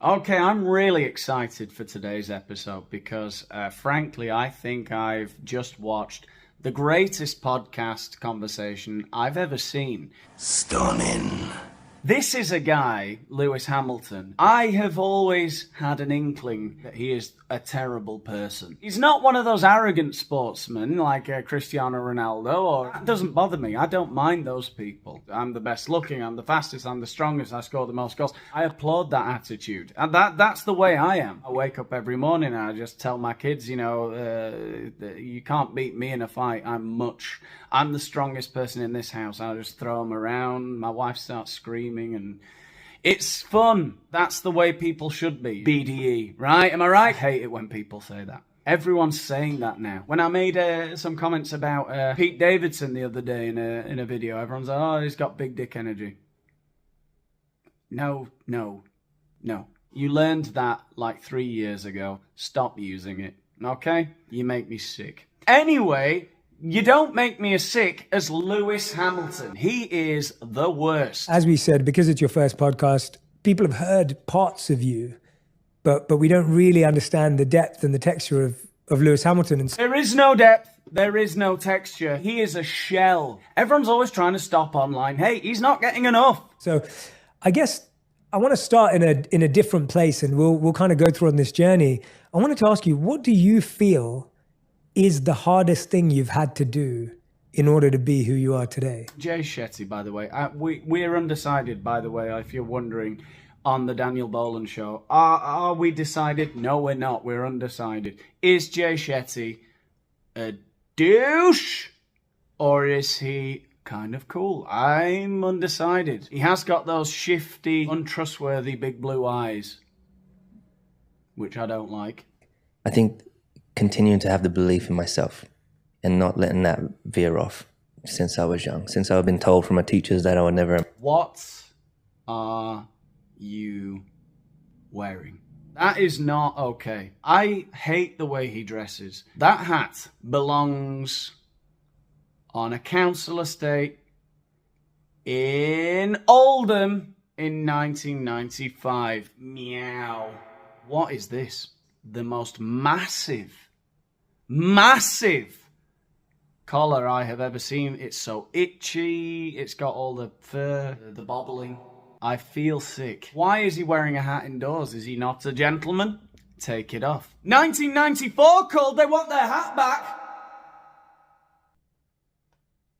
Okay, I'm really excited for today's episode because, frankly, I think I've just watched the greatest podcast conversation I've ever seen. Stunning. This is a guy, Lewis Hamilton. I have always had an inkling that he is a terrible person. He's not one of those arrogant sportsmen like Cristiano Ronaldo, or that doesn't bother me. I don't mind those people. I'm the best looking, I'm the fastest, I'm the strongest, I score the most goals. I applaud that attitude. And that's the way I am. I wake up every morning and I just tell my kids, you can't beat me in a fight. I'm the strongest person in this house. I just throw them around. My wife starts screaming and it's fun. That's the way people should be. BDE, right? Am I right? I hate it when people say that. Everyone's saying that now. When I made some comments about Pete Davidson the other day in a video, everyone's like, oh, he's got big dick energy. No. You learned that like 3 years ago. Stop using it, okay? You make me sick. Anyway, you don't make me as sick as Lewis Hamilton. He is the worst. As we said, because it's your first podcast, people have heard parts of you, but we don't really understand the depth and the texture of Lewis Hamilton. And there is no depth. There is no texture. He is a shell. Everyone's always trying to stop online. Hey, he's not getting enough. So I guess I want to start in a different place, and we'll kind of go through on this journey. I wanted to ask you, what do you feel is the hardest thing you've had to do in order to be who you are today? Jay Shetty, by the way. We're undecided, by the way, if you're wondering, on the Daniel Boland show. Are we decided? No, we're not. We're undecided. Is Jay Shetty a douche? Or is he kind of cool? I'm undecided. He has got those shifty, untrustworthy big blue eyes, which I don't like. I think continuing to have the belief in myself and not letting that veer off since I was young, since I've been told from my teachers that I would never... What are you wearing? That is not okay. I hate the way he dresses. That hat belongs on a council estate in Oldham in 1995. Meow. What is this? The most massive collar I have ever seen. It's so itchy. It's got all the fur, the bobbling. I feel sick. Why is he wearing a hat indoors? Is he not a gentleman? Take it off. 1994 called. They want their hat back.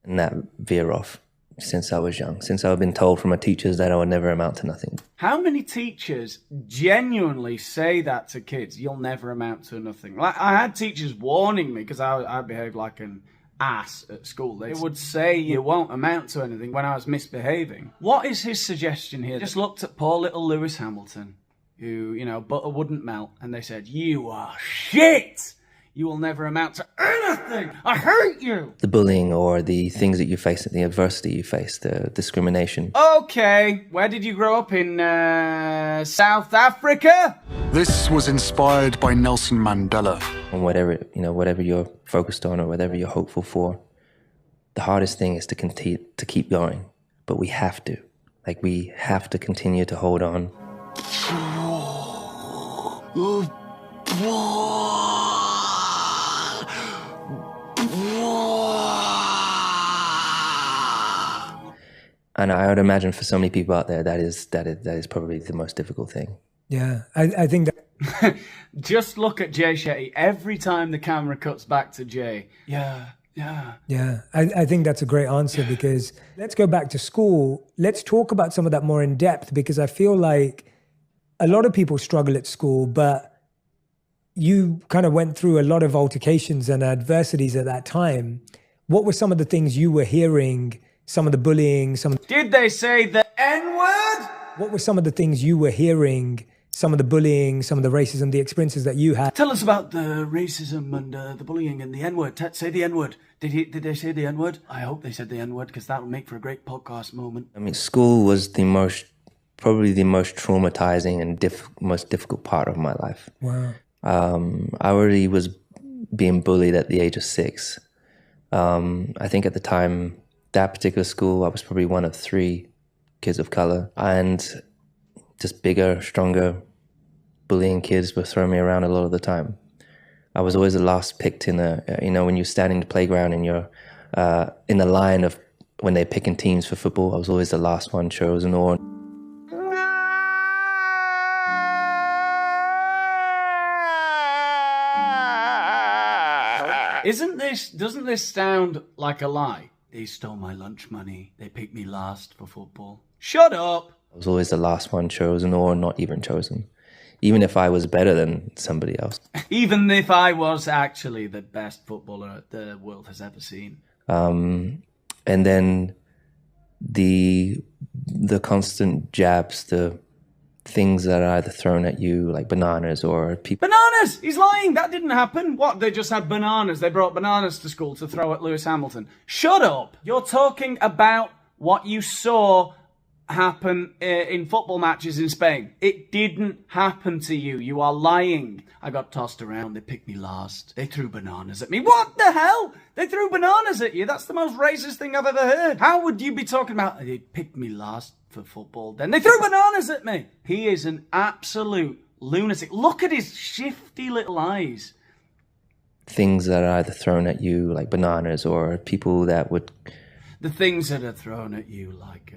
And that veer off since I was young, since I've been told from my teachers that I would never amount to nothing. How many teachers genuinely say that to kids? You'll never amount to nothing. Like, I had teachers warning me because I behaved like an ass at school. They would say you won't amount to anything when I was misbehaving. What is his suggestion here? Just looked at poor little Lewis Hamilton, who, butter wouldn't melt, and they said, you are shit! You will never amount to anything. I hate you. The bullying or the things that you face, the adversity you face, the discrimination. Okay, where did you grow up? In South Africa? This was inspired by Nelson Mandela. And whatever you're focused on or whatever you're hopeful for, the hardest thing is to keep going. But we have to. We have to continue to hold on. And I would imagine for so many people out there, that is probably the most difficult thing. Yeah, I think that... Just look at Jay Shetty. Every time the camera cuts back to Jay, yeah. I think that's a great answer, because let's go back to school. Let's talk about some of that more in depth, because I feel like a lot of people struggle at school, but you kind of went through a lot of altercations and adversities at that time. What were some of the things you were hearing? Some of the bullying, Did they say the N-word? What were some of the things you were hearing? Some of the bullying, some of the racism, the experiences that you had? Tell us about the racism and the bullying and the N-word. Say the N-word. Did they say the N-word? I hope they said the N-word, because that would make for a great podcast moment. I mean, school was probably the most traumatizing and most difficult part of my life. Wow. I already was being bullied at the age of 6. I think at the time, that particular school, I was probably one of 3 kids of color, and just bigger, stronger, bullying kids were throwing me around a lot of the time. I was always the last picked in when you stand in the playground and you're in the line of when they're picking teams for football, I was always the last one chosen. Or doesn't this sound like a lie? They stole my lunch money. They picked me last for football. Shut up! I was always the last one chosen or not even chosen, even if I was better than somebody else. Even if I was actually the best footballer the world has ever seen. And then the constant jabs, the things that are either thrown at you like bananas or people. Bananas! He's lying! That didn't happen. What? They just had bananas. They brought bananas to school to throw at Lewis Hamilton. Shut up! You're talking about what you saw happen in football matches in Spain. It didn't happen to you. You are lying. I got tossed around. They picked me last. They threw bananas at me. What the hell? They threw bananas at you? That's the most racist thing I've ever heard. How would you be talking about they picked me last for football? Then they threw bananas at me. He is an absolute lunatic. Look at his shifty little eyes. Things that are either thrown at you like bananas or people that would... The things that are thrown at you like...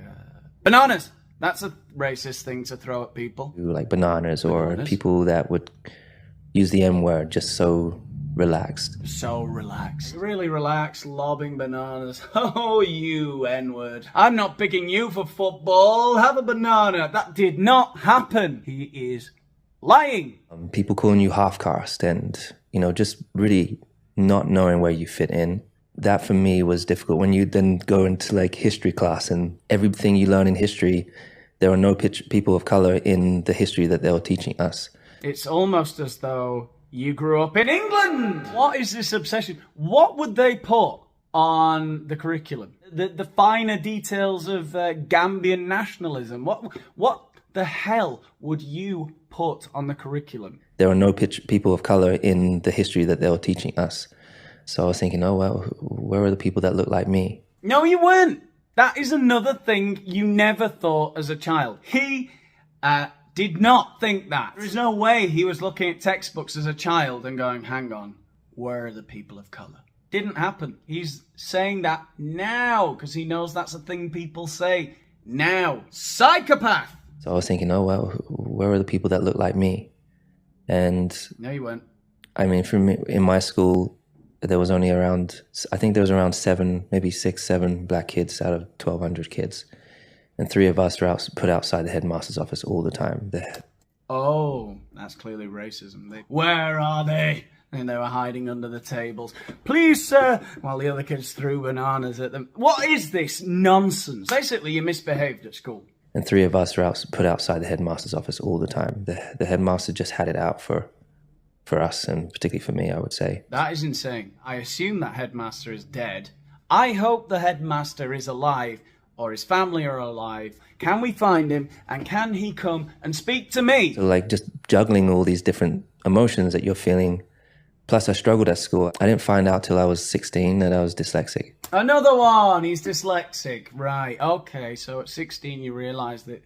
Bananas! That's a racist thing to throw at people. Like bananas or people that would use the M-word just so relaxed. So relaxed. Really relaxed, lobbing bananas. Oh, you N-word. I'm not picking you for football. Have a banana. That did not happen. He is lying. People calling you half-caste and, just really not knowing where you fit in. That for me was difficult. When you then go into like history class and everything you learn in history, there are no people of color in the history that they were teaching us. It's almost as though you grew up in England. What is this obsession? What would they put on the curriculum? The finer details of Gambian nationalism. What the hell would you put on the curriculum? There are no people of color in the history that they were teaching us. So I was thinking, oh, well, where are the people that look like me? No, you weren't. That is another thing you never thought as a child. He did not think that. There is no way he was looking at textbooks as a child and going, hang on, where are the people of colour? Didn't happen. He's saying that now because he knows that's a thing people say now. Psychopath! So I was thinking, oh, well, where are the people that look like me? And... No, you weren't. I mean, for me, in my school... there was only around 6, 7 black kids out of 1,200 kids. And 3 of us were put outside the headmaster's office all the time. Oh, that's clearly racism. Where are they? And they were hiding under the tables. Please, sir, while the other kids threw bananas at them. What is this nonsense? Basically, you misbehaved at school. And 3 of us were put outside the headmaster's office all the time. The headmaster just had it out for us, and particularly for me, I would say. That is insane. I assume that headmaster is dead. I hope the headmaster is alive, or his family are alive. Can we find him, and can he come and speak to me? So just juggling all these different emotions that you're feeling. Plus, I struggled at school. I didn't find out till I was 16 that I was dyslexic. Another one! He's dyslexic. Right, okay. So at 16 you realised that...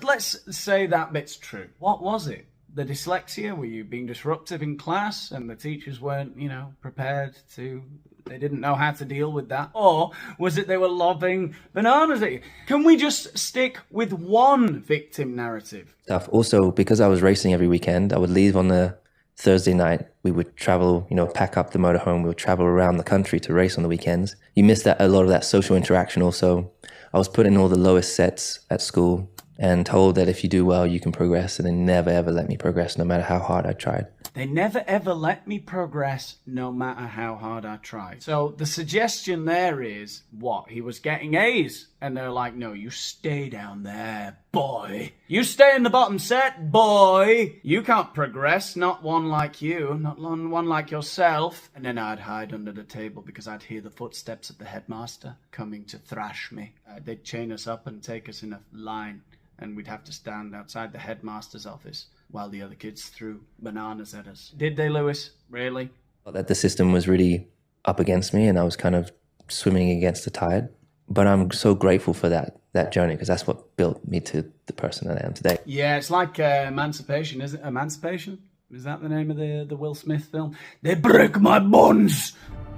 Let's say that bit's true. What was it? The dyslexia? Were you being disruptive in class and the teachers weren't, prepared to... They didn't know how to deal with that? Or was it they were lobbing bananas at you? Can we just stick with one victim narrative? Also, because I was racing every weekend, I would leave on the Thursday night. We would travel, pack up the motorhome. We would travel around the country to race on the weekends. You miss a lot of that social interaction also. I was put in all the lowest sets at school and told that if you do well, you can progress. And they never, ever let me progress, no matter how hard I tried. They never, ever let me progress, no matter how hard I tried. So the suggestion there is, what? He was getting A's. And they're like, no, you stay down there, boy. You stay in the bottom set, boy. You can't progress, not one like you, not one like yourself. And then I'd hide under the table because I'd hear the footsteps of the headmaster coming to thrash me. They'd chain us up and take us in a line. And we'd have to stand outside the headmaster's office while the other kids threw bananas at us. Did they, Lewis? Really? That the system was really up against me and I was kind of swimming against the tide. but I'm so grateful for that journey, because that's what built me to the person that I am today. Yeah, it's like Emancipation, isn't it? Emancipation? Is that the name of the Will Smith film? They break my bones,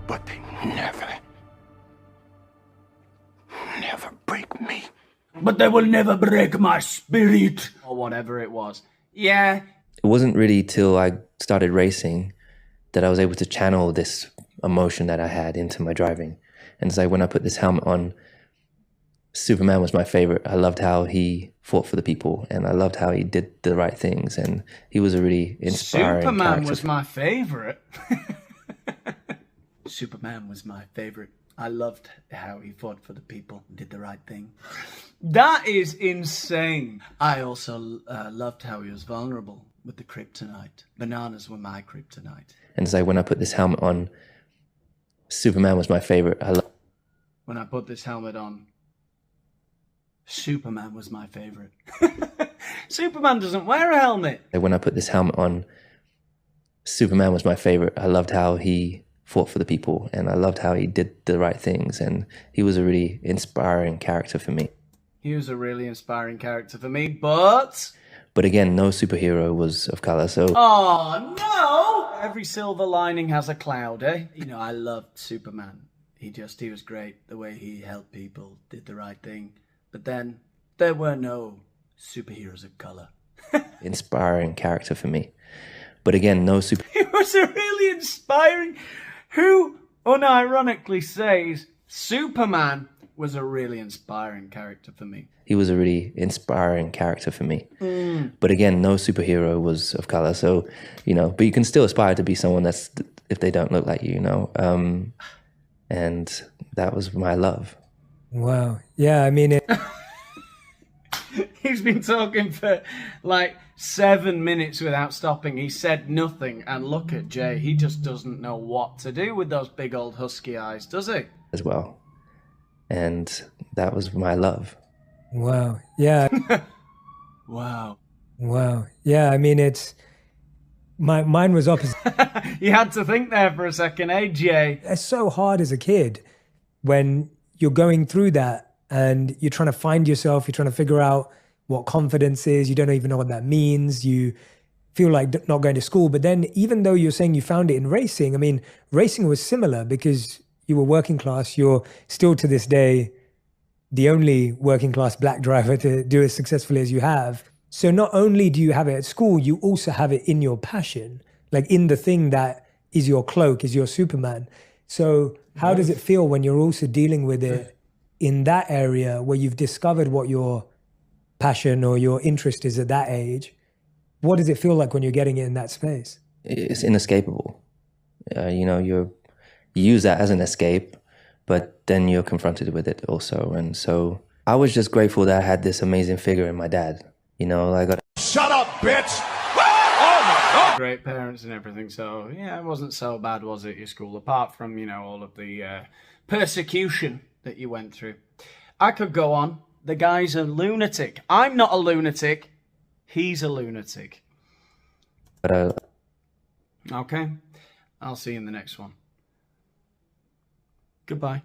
But they never break me. but they will never break my spirit. Or whatever it was. Yeah. It wasn't really till I started racing that I was able to channel this emotion that I had into my driving. And it's like when I put this helmet on, Superman was my favorite. I loved how he fought for the people, and I loved how he did the right things, and he was a really inspiring Superman character. was my favorite. Superman was my favorite. I loved how he fought for the people and did the right thing. That is insane. I also loved how he was vulnerable with the kryptonite. Bananas were my kryptonite. And it's like when I put this helmet on, Superman was my favorite. When I put this helmet on, Superman was my favorite. Superman doesn't wear a helmet. When I put this helmet on, Superman was my favorite. I loved how he fought for the people, and I loved how he did the right things, and he was a really inspiring character for me. He was a really inspiring character for me, but again, no superhero was of color, so... Oh, no! Every silver lining has a cloud, eh? You know, I loved Superman. He was great. The way he helped people, did the right thing. But then, there were no superheroes of color. Inspiring character for me. But again, no super... He was a really inspiring... Who unironically says Superman was a really inspiring character for me? He was a really inspiring character for me. But again, no superhero was of color, so, you know, but you can still aspire to be someone that's, if they don't look like you, you know, and that was my love. Wow. Yeah, I mean, He's been talking for like 7 minutes without stopping. He said nothing, and look at Jay. He just doesn't know what to do with those big old husky eyes, does he? As well. And that was my love. wow. Yeah. Wow. Wow. Yeah, I mean, mine was opposite. You had to think there for a second, eh, Jay? It's so hard as a kid when you're going through that and you're trying to find yourself, you're trying to figure out what confidence is, you don't even know what that means, you feel like not going to school. But then even though you're saying you found it in racing, I mean, racing was similar because you were working class, you're still to this day the only working class black driver to do as successfully as you have. So not only do you have it at school, you also have it in your passion, like in the thing that is your cloak, is your Superman. So how does it feel when you're also dealing with it in that area where you've discovered what your passion or your interest is at that age? What does it feel like when you're getting it in that space? It's inescapable. You know, you use that as an escape, but then you're confronted with it also. And so I was just grateful that I had this amazing figure in my dad. You know, I got... Shut up, bitch! Great parents and everything, so yeah, it wasn't so bad, was it, your school? Apart from, you know, all of the persecution that you went through. I could go on. The guy's a lunatic. I'm not a lunatic. He's a lunatic. Okay. I'll see you in the next one. Goodbye.